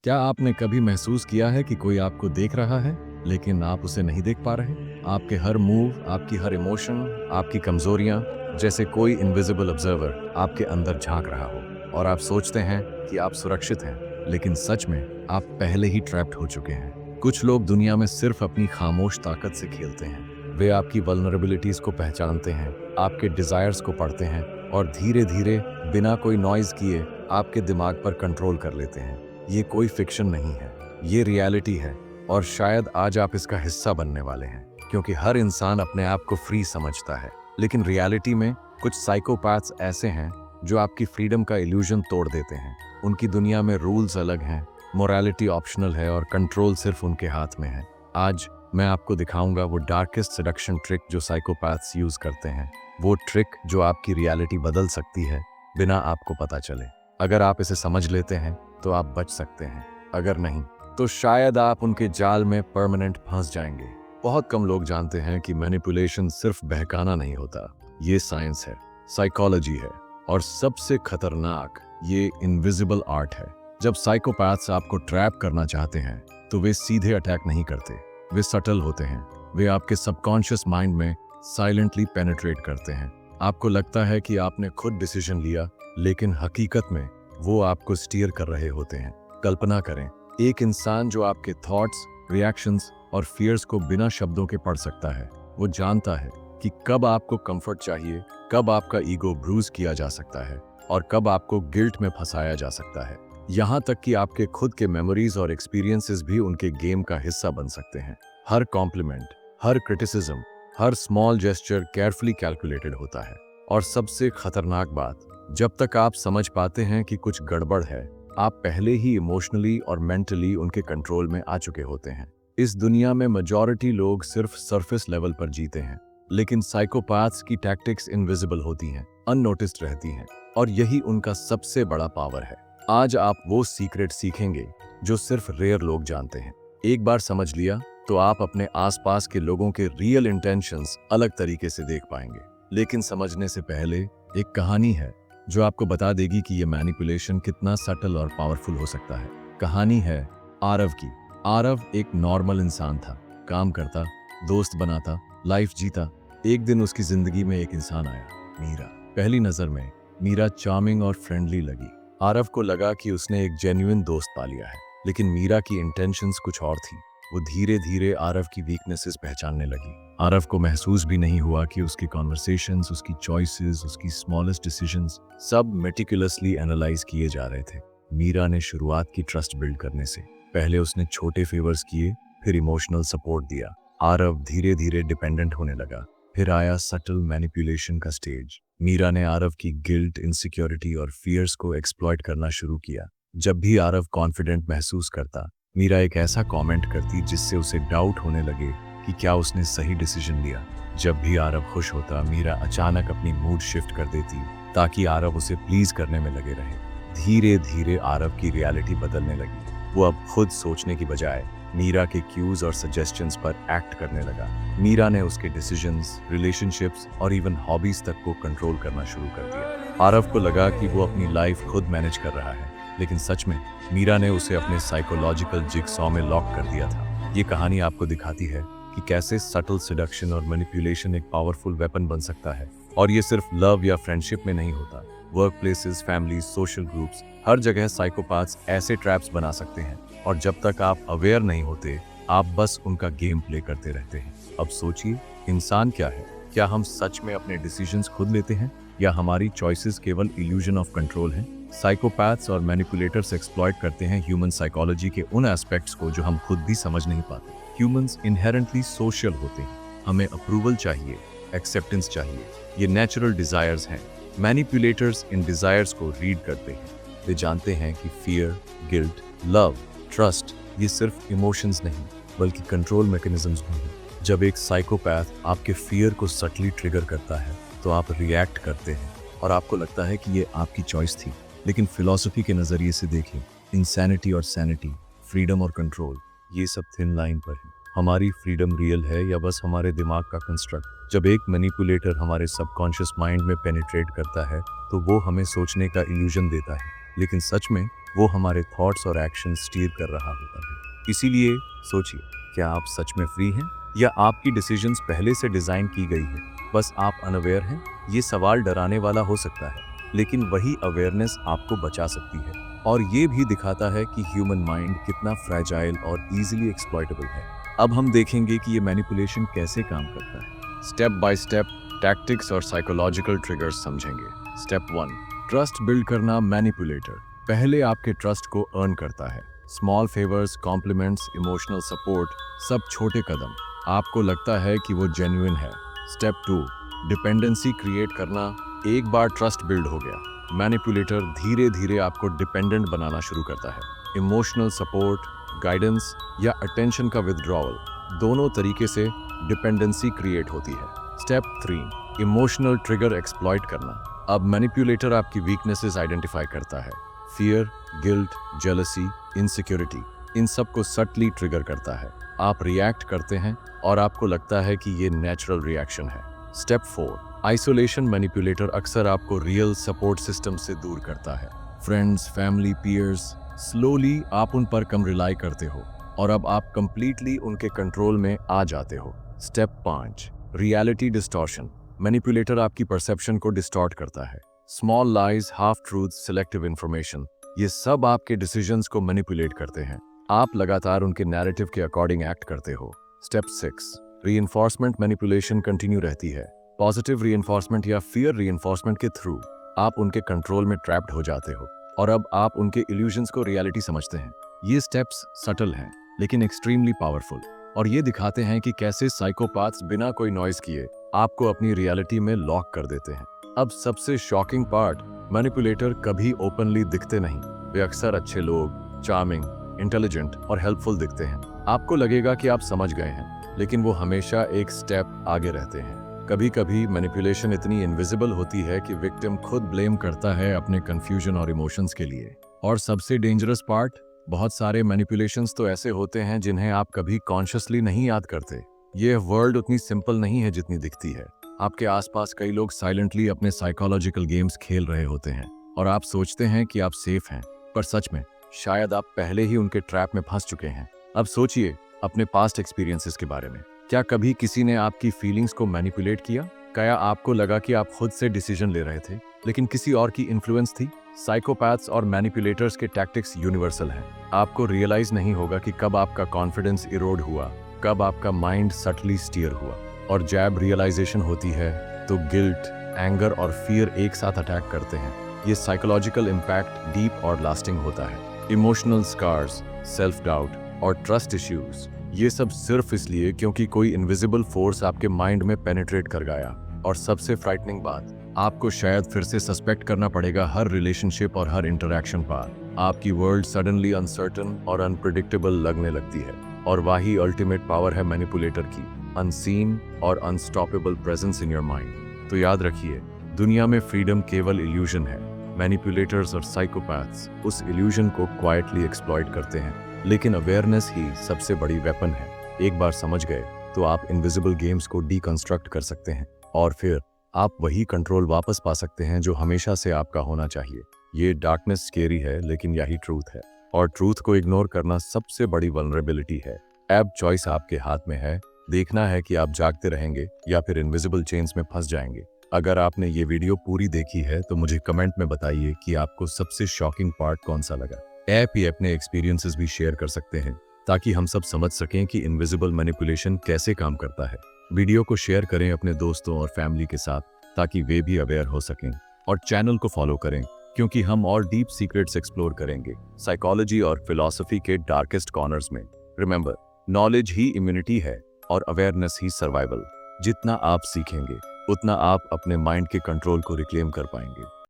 क्या आपने कभी महसूस किया है कि कोई आपको देख रहा है, लेकिन आप उसे नहीं देख पा रहे? आपके हर मूव, आपकी हर इमोशन, आपकी कमजोरियां, जैसे कोई इनविजिबल ऑब्जर्वर आपके अंदर झांक रहा हो। और आप सोचते हैं कि आप सुरक्षित हैं, लेकिन सच में आप पहले ही ट्रैप्ड हो चुके हैं। कुछ लोग दुनिया में सिर्फ अपनी खामोश ताकत से खेलते हैं। वे आपकी वल्नरेबिलिटीज को पहचानते हैं, आपके डिजायर्स को पढ़ते हैं और धीरे धीरे बिना कोई नॉइज किए आपके दिमाग पर कंट्रोल कर लेते हैं। ये कोई फिक्शन नहीं है, ये रियलिटी है। और शायद आज आप इसका हिस्सा बनने वाले हैं, क्योंकि हर इंसान अपने आप को फ्री समझता है, लेकिन रियलिटी में कुछ साइकोपैथ्स ऐसे हैं जो आपकी फ्रीडम का इल्यूजन तोड़ देते हैं। उनकी दुनिया में रूल्स अलग हैं, मोरालिटी ऑप्शनल है और कंट्रोल सिर्फ उनके हाथ में है। आज मैं आपको दिखाऊंगा वो डार्केस्ट सेडक्शन ट्रिक जो साइकोपैथ्स यूज करते हैं, वो ट्रिक जो आपकी रियलिटी बदल सकती है बिना आपको पता चले। अगर आप इसे समझ लेते हैं तो आप बच सकते हैं, अगर नहीं तो शायद आप उनके जाल में परमानेंट फंस जाएंगे। बहुत कम लोग जानते हैं कि मैनिपुलेशन सिर्फ बहकाना नहीं होता, ये साइंस है, साइकोलॉजी है और सबसे खतरनाक ये इनविजिबल आर्ट है। जब साइकोपैथ्स आपको ट्रैप करना चाहते हैं तो वे सीधे अटैक नहीं करते, वे सटल होते हैं। वे आपके सबकॉन्शियस माइंड में साइलेंटली पेनिट्रेट करते हैं। आपको लगता है कि आपने खुद डिसीजन लिया, लेकिन हकीकत में वो आपको स्टीयर कर रहे होते हैं। कल्पना करें, एक इंसान जो आपके थॉट्स, रिएक्शंस और फियर्स को बिना शब्दों के पढ़ सकता है। वो जानता है कि कब आपको कंफर्ट चाहिए, कब आपका ईगो ब्रूज किया जा सकता है और कब आपको गिल्ट में फंसाया जा सकता है। यहाँ तक कि आपके खुद के मेमोरीज और एक्सपीरियंसेस भी उनके गेम का हिस्सा बन सकते हैं। हर कॉम्प्लीमेंट, हर क्रिटिसिज्म, हर स्मॉल जेस्चर केयरफुली कैलकुलेटेड होता है। और सबसे खतरनाक बात, जब तक आप समझ पाते हैं कि कुछ गड़बड़ है, आप पहले ही इमोशनली और मेंटली उनके कंट्रोल में आ चुके होते हैं। इस दुनिया में मेजॉरिटी लोग सिर्फ सरफेस लेवल पर जीते हैं, लेकिन साइकोपैथ्स की टैक्टिक्स इनविजिबल होती हैं, अननोटिस्ड रहती हैं और यही उनका सबसे बड़ा पावर है। आज आप वो सीक्रेट सीखेंगे जो सिर्फ रेयर लोग जानते हैं। एक बार समझ लिया तो आप अपने आसपास के लोगों के रियल इंटेंशंस अलग तरीके से देख पाएंगे। लेकिन समझने से पहले एक कहानी है जो आपको बता देगी कि यह मैनिपुलेशन कितना सटल और पावरफुल हो सकता है। कहानी है आरव की। आरव एक नॉर्मल इंसान था, काम करता, दोस्त बनाता, लाइफ जीता। एक दिन उसकी जिंदगी में एक इंसान आया, मीरा। पहली नजर में मीरा चार्मिंग और फ्रेंडली लगी। आरव को लगा कि उसने एक जेन्युइन दोस्त पा लिया है, लेकिन मीरा की इंटेंशंस कुछ और थी। वो धीरे धीरे आरव की वीकनेसेस पहचानने लगी। आरव को महसूस भी नहीं हुआ कि उसकी कॉन्वर्सेशंस, उसकी चॉइसेस, उसकी स्मॉलेस्ट डिसीजंस सब मेटिकुलसली एनालाइज किए जा रहे थे। मीरा ने शुरुआत की ट्रस्ट बिल्ड करने से। पहले उसने छोटे फेवर्स किए, फिर इमोशनल सपोर्ट दिया। आरव धीरे धीरे डिपेंडेंट होने लगा। फिर आया सटल मैनिपुलेशन का स्टेज। मीरा ने आरव की गिल्ट, इनसिक्योरिटी और फियर्स को एक्सप्लॉइट करना शुरू किया। जब भी आरव कॉन्फिडेंट महसूस करता, मीरा एक ऐसा कमेंट करती जिससे उसे डाउट होने लगे कि क्या उसने सही डिसीजन लिया। जब भी आरव खुश होता, मीरा अचानक अपनी मूड शिफ्ट कर देती ताकि आरव उसे प्लीज करने में लगे रहे। धीरे धीरे आरव की रियलिटी बदलने लगी। वो अब खुद सोचने की बजाय मीरा के क्यूज और सजेशंस पर एक्ट करने लगा। मीरा ने उसके डिसीजंस, रिलेशनशिप्स और इवन हॉबीज तक को कंट्रोल करना शुरू कर दिया। आरव को लगा कि वो अपनी लाइफ खुद मैनेज कर रहा है, लेकिन सच में मीरा ने उसे अपने साइकोलॉजिकल जिगसॉ में लॉक कर दिया था। ये कहानी आपको दिखाती है कि कैसे सटल सेडक्शन और मैनिपुलेशन एक पावरफुल वेपन बन सकता है। और ये सिर्फ लव या फ्रेंडशिप में नहीं होता। Work places, family, social groups, हर जगह साइकोपैथ्स ऐसे ट्रैप्स बना सकते हैं। और जब तक आप अवेयर नहीं होते, आप बस उनका गेम प्ले करते रहते हैं। अब सोचिए, इंसान क्या है? क्या हम सच में अपने डिसीजंस खुद लेते हैं या हमारी चॉइसेस केवल इल्यूजन ऑफ कंट्रोल हैं? साइकोपैथ्स और मैनिपुलेटर्स एक्सप्लॉइट करते हैं ह्यूमन साइकोलॉजी के उन एस्पेक्ट्स को जो हम खुद भी समझ नहीं पाते। ह्यूमंस इनहेरेंटली सोशल होते हैं। हमें अप्रूवल चाहिए, एक्सेप्टेंस चाहिए, ये नेचुरल डिजायर्स हैं। मैनिपुलेटर्स इन डिजायर्स को रीड करते हैं। वे जानते हैं कि फियर, गिल्ट, लव, ट्रस्ट ये सिर्फ इमोशंस नहीं बल्कि कंट्रोल मैकेनिज्म्स भी हैं। जब एक साइकोपैथ आपके फियर को सटली ट्रिगर करता है तो आप रिएक्ट करते हैं और आपको लगता है कि ये आपकी चॉइस थी। लेकिन फिलॉसफी के नजरिए से देखें, इंसैनिटी और सैनिटी, फ्रीडम और कंट्रोल, ये सब थिन लाइन पर है। हमारी फ्रीडम रियल है या बस हमारे दिमाग का कंस्ट्रक्ट? जब एक मैनिपुलेटर हमारे सबकॉन्शियस माइंड में पेनिट्रेट करता है तो वो हमें सोचने का इल्यूजन देता है, लेकिन सच में वो हमारे थॉट्स और एक्शन स्टीयर कर रहा होता है। इसीलिए सोचिए, क्या आप सच में फ्री हैं या आपकी डिसीजंस पहले से डिजाइन की गई है, बस आप अनअवेयर हैं? ये सवाल डराने वाला हो सकता है, लेकिन वही अवेयरनेस आपको बचा सकती है और ये भी दिखाता है कि ह्यूमन माइंड कितना फ्रैजाइल और इजीली एक्सप्लॉइटेबल है। अब हम देखेंगे कि ये मैनिपुलेशन कैसे काम करता है। स्टेप बाय स्टेप टैक्टिक्स और साइकोलॉजिकल ट्रिगर्स समझेंगे। स्टेप 1, ट्रस्ट बिल्ड करना। मैनिपुलेटर पहले आपके ट्रस्ट को अर्न करता है। Small favours, compliments, emotional support, सब छोटे कदम। आपको लगता है कि वो जेन्युइन है। स्टेप 2, डिपेंडेंसी क्रिएट करना। एक बार ट्रस्ट बिल्ड हो गया, मैनिपुलेटर धीरे धीरे आपको डिपेंडेंट बनाना शुरू करता है। इमोशनल सपोर्ट, गाइडेंस या अटेंशन का विथड्रॉवल, दोनों तरीके से डिपेंडेंसी क्रिएट होती है। स्टेप 3, इमोशनल ट्रिगर एक्सप्लॉइट करना। अब मैनिपुलेटर आपकी वीकनेसेस आइडेंटिफाई करता है। फियर, गिल्ट, जेलसी, इनसिक्योरिटी, इन सब को सटली ट्रिगर करता है। आप रिएक्ट करते हैं और आपको लगता है कि ये नेचुरल रिएक्शन है। Step 4, isolation. मैनिपुलेटर अक्सर आपको रियल सपोर्ट सिस्टम से दूर करता है। फ्रेंड्स, फैमिली, पीयर्स, स्लोली आप उन पर कम रिलाई करते हो और अब आप कंप्लीटली उनके कंट्रोल में आ जाते हो। Step 5, reality distortion. मैनिपुलेटर आपकी परसेप्शन को डिस्टॉर्ट करता है। Small lies, half truth, selective information, ये सब आपके डिसीजंस को मैनिपुलेट करते हैं। आप लगातार उनके नैरेटिव के अकॉर्डिंग एक्ट करते हो। Step 6, reinforcement. मैनिपुलेशन कंटिन्यू रहती है। पॉजिटिव रीइंफोर्समेंट या फियर रीइंफोर्समेंट के थ्रू आप उनके कंट्रोल में ट्रैप्ड हो जाते हो और अब आप उनके इल्यूजन्स को रियलिटी समझते हैं। ये स्टेप्स सटल हैं लेकिन एक्सट्रीमली पावरफुल और ये दिखाते हैं कि कैसे साइकोपैथ्स बिना कोई नॉइज किए आपको अपनी रियलिटी में लॉक कर देते हैं। अब सबसे शॉकिंग पार्ट, मैनिपुलेटर कभी ओपनली दिखते नहीं। वे अक्सर अच्छे लोग, चार्मिंग, इंटेलिजेंट और हेल्पफुल दिखते हैं। आपको लगेगा कि आप समझ गए हैं, लेकिन वो हमेशा एक स्टेप आगे रहते हैं। कभी कभी मैनिपुलेशन इतनी इनविजिबल होती है कि विक्टिम खुद ब्लेम करता है अपने कंफ्यूजन और इमोशंस के लिए। और सबसे डेंजरस पार्ट, बहुत सारे मैनिपुलेशंस तो ऐसे होते हैं जिन्हें आप कभी कॉन्शियसली नहीं याद करते। ये वर्ल्ड उतनी सिंपल नहीं है जितनी दिखती है। आपके आसपास कई लोग साइलेंटली अपने साइकोलॉजिकल गेम्स खेल रहे होते हैं और आप सोचते हैं कि आप सेफ हैं, पर सच में शायद आप पहले ही उनके ट्रैप में फंस चुके हैं। अब सोचिए अपने पास्ट एक्सपीरियंसेस के बारे में। क्या कभी किसी ने आपकी फीलिंग्स को मैनिपुलेट किया? क्या आपको लगा कि आप खुद से डिसीजन ले रहे थे लेकिन किसी और की इन्फ्लुएंस थी? साइकोपैथ्स और मैनिपुलेटर्स के टैक्टिक्स यूनिवर्सल हैं। आपको रियलाइज नहीं होगा कि कब आपका कॉन्फिडेंस इरोड हुआ, कब आपका माइंड सटली स्टीयर हुआ। और जब रियलाइजेशन होती है तो गिल्ट, एंगर और फियर एक साथ अटैक करते हैं। ये साइकोलॉजिकल इम्पैक्ट डीप और लास्टिंग होता है। इमोशनल स्कार्स, सेल्फ डाउट और ट्रस्ट इश्यूज, ये सब सिर्फ इसलिए क्योंकि कोई इनविजिबल फोर्स आपके माइंड में पेनिट्रेट कर गया। और सबसे फ्राइटनिंग बात, आपको शायद फिर से सस्पेक्ट करना पड़ेगा हर रिलेशनशिप और हर इंटरैक्शन पर। आपकी वर्ल्ड सडनली अनसर्टन और अनप्रिडिक्टेबल लगने लगती है और वही अल्टीमेट पावर है मैनिपुलेटर की, अनसीन और unstoppable presence in your mind. तो याद रखिए, दुनिया में फ्रीडम केवल इल्यूजन है। मैनिपुलेटर्स और साइकोपैथ्स उस इल्यूजन को क्वाइटली एक्सप्लॉइट करते हैं, लेकिन अवेयरनेस ही सबसे बड़ी वेपन है। एक बार समझ गए तो आप इनविजिबल गेम्स को डीकंस्ट्रक्ट कर सकते हैं और फिर आप वही कंट्रोल वापस पा सकते हैं जो हमेशा से आपका होना चाहिए। ये डार्कनेस स्केरी है, लेकिन यही ट्रूथ है और ट्रूथ को इग्नोर करना सबसे बड़ी वल्नरेबिलिटी है। अब चॉइस आपके हाथ में है। देखना है कि आप जागते रहेंगे या फिर इनविजिबल चेन्स में फंस जाएंगे। अगर आपने ये वीडियो पूरी देखी है तो मुझे कमेंट में बताइए कि आपको सबसे शॉकिंग पार्ट कौन सा लगा। आप ही अपने एक्सपीरियंसेस भी शेयर कर सकते हैं ताकि हम सब समझ सकें कि इनविजिबल मैनिपुलेशन कैसे काम करता है। वीडियो को शेयर करें अपने दोस्तों और फैमिली के साथ ताकि वे भी अवेयर हो सकें और चैनल को फॉलो करें क्योंकि हम और डीप सीक्रेट्स एक्सप्लोर करेंगे साइकोलॉजी और फिलॉसफी के डार्केस्ट कॉर्नर्स में। रिमेंबर, नॉलेज ही इम्यूनिटी है और अवेयरनेस ही सर्वाइवल। जितना आप सीखेंगे उतना आप अपने माइंड के कंट्रोल को रिक्लेम कर पाएंगे।